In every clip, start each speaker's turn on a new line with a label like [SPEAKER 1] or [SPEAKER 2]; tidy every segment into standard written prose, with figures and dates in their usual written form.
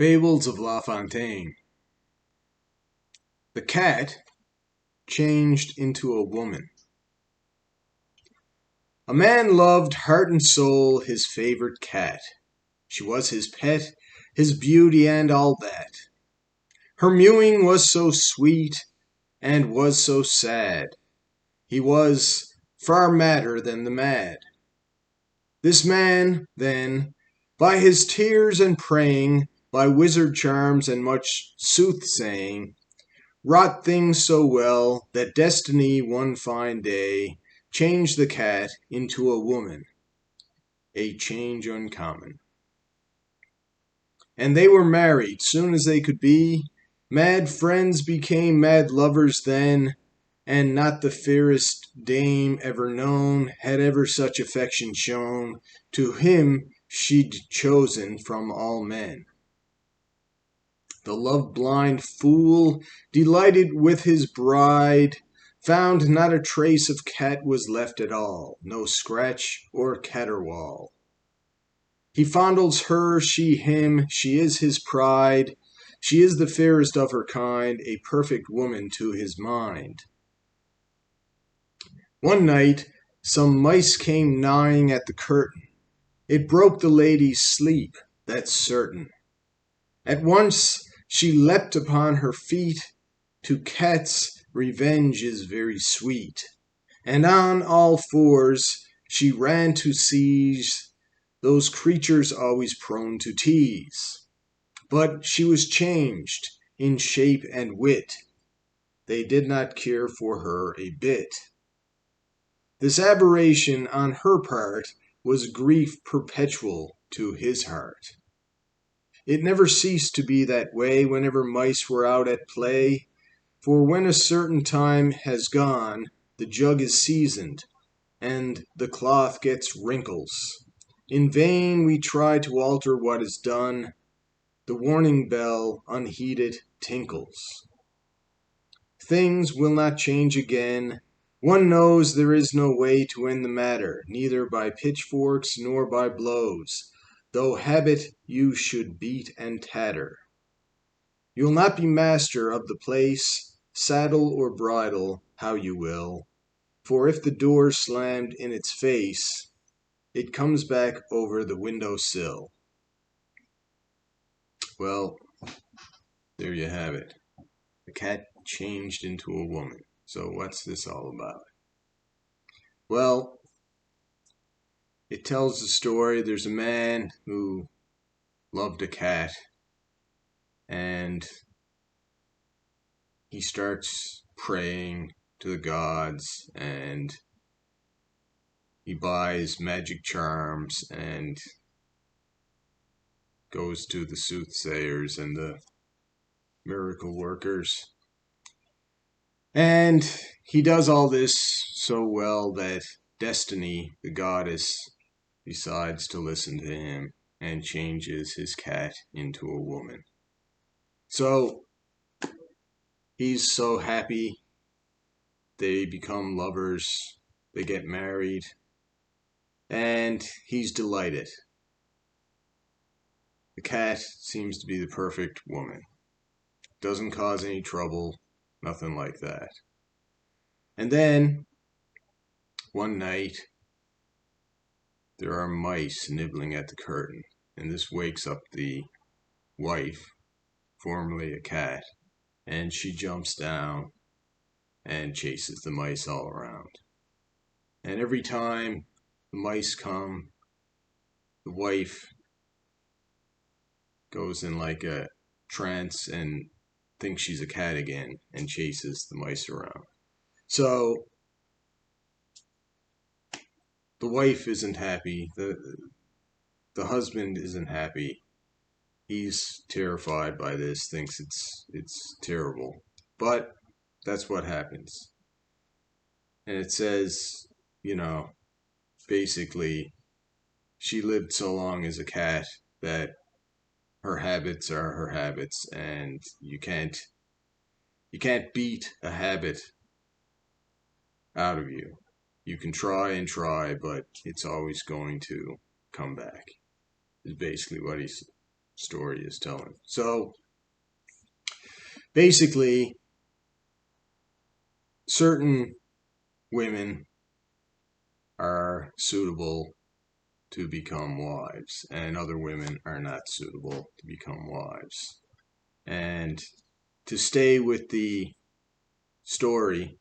[SPEAKER 1] Fables of La Fontaine. The cat changed into a woman. A man loved heart and soul his favorite cat. She was his pet, his beauty and all that. Her mewing was so sweet and was so sad. He was far madder than the mad. This man, then, by his tears and praying, by wizard charms and much soothsaying, wrought things so well that destiny one fine day changed the cat into a woman, a change uncommon. And they were married soon as they could be, mad friends became mad lovers then, and not the fairest dame ever known had ever such affection shown to him she'd chosen from all men. The love-blind fool, delighted with his bride, found not a trace of cat was left at all, no scratch or caterwaul. He fondles her, she him, she is his pride, she is the fairest of her kind, a perfect woman to his mind. One night some mice came gnawing at the curtain. It broke the lady's sleep, that's certain. At once she leapt upon her feet. To cats revenge is very sweet. And on all fours she ran to seize those creatures always prone to tease. But she was changed in shape and wit. They did not care for her a bit. This aberration on her part was grief perpetual to his heart. It never ceased to be that way whenever mice were out at play, for when a certain time has gone, the jug is seasoned, and the cloth gets wrinkles. In vain we try to alter what is done, the warning bell unheeded tinkles. Things will not change again. One knows there is no way to end the matter, neither by pitchforks nor by blows, though habit you should beat and tatter. You'll not be master of the place, saddle or bridle, how you will, for if the door's slammed in its face, it comes back over the window sill. Well, there you have it. The cat changed into a woman. So what's this all about? Well, it tells the story. There's a man who loved a cat, and he starts praying to the gods, and he buys magic charms and goes to the soothsayers and the miracle workers. And he does all this so well that Destiny, the goddess, decides to listen to him and changes his cat into a woman. So he's so happy. They become lovers. They get married. And he's delighted. The cat seems to be the perfect woman. Doesn't cause any trouble. Nothing like that. And then, one night, there are mice nibbling at the curtain. And this wakes up the wife, formerly a cat, and she jumps down and chases the mice all around. And every time the mice come, the wife goes in like a trance and thinks she's a cat again and chases the mice around. So the wife isn't happy. The husband isn't happy. He's terrified by this, thinks it's terrible. But that's what happens. And it says, basically, she lived so long as a cat that her habits are her habits, and you can't beat a habit out of you. You can try and try, but it's always going to come back, is basically what he said. story is telling. So basically, certain women are suitable to become wives, and other women are not suitable to become wives. And to stay with the story,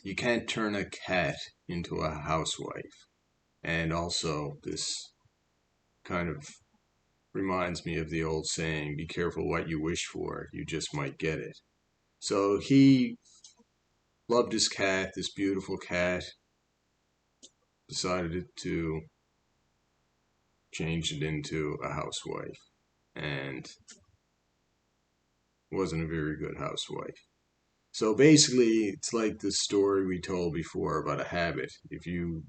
[SPEAKER 1] you can't turn a cat into a housewife. And also, this kind of reminds me of the old saying, be careful what you wish for, you just might get it. So he loved his cat, this beautiful cat, decided to change it into a housewife, and wasn't a very good housewife. So basically, it's like the story we told before about a habit. If you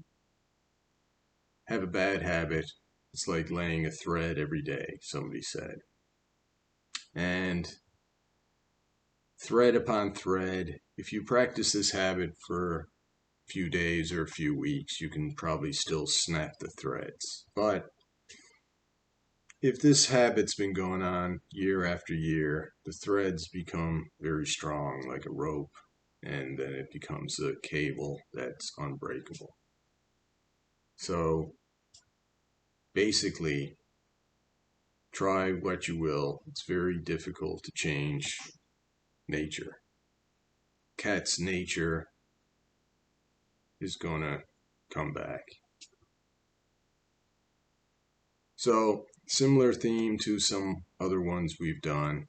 [SPEAKER 1] have a bad habit, it's like laying a thread every day, somebody said. And thread upon thread, if you practice this habit for a few days or a few weeks, you can probably still snap the threads. But if this habit's been going on year after year, the threads become very strong, like a rope, and then it becomes a cable that's unbreakable. So basically, try what you will, it's very difficult to change nature. Cat's nature is gonna come back. So, similar theme to some other ones we've done.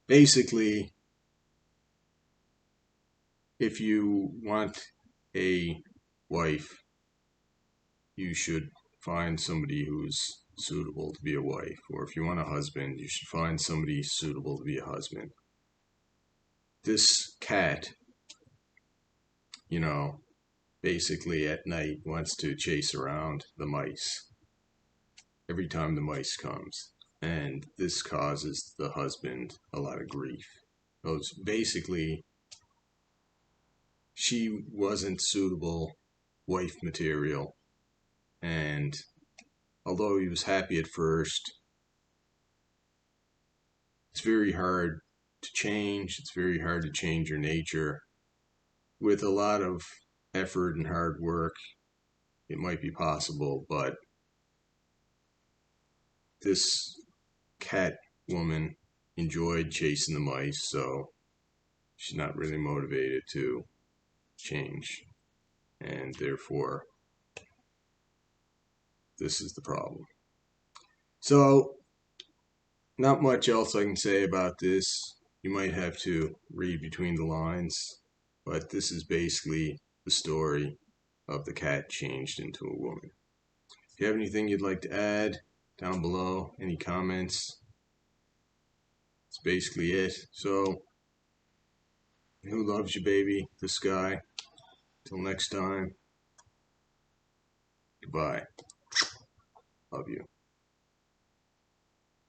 [SPEAKER 1] Basically, if you want a wife, you should find somebody who's suitable to be a wife. Or if you want a husband, you should find somebody suitable to be a husband. This cat, basically at night wants to chase around the mice every time the mice comes. And this causes the husband a lot of grief. Because basically, she wasn't suitable wife material. And although he was happy at first, it's very hard to change. It's very hard to change your nature. With a lot of effort and hard work, it might be possible, but this cat woman enjoyed chasing the mice, so she's not really motivated to change. And therefore, this is the problem. So, not much else I can say about this. You might have to read between the lines, but this is basically the story of the cat changed into a woman. If you have anything you'd like to add down below, any comments, that's basically it. So, who loves you, baby? This guy. Till next time, goodbye. Love you.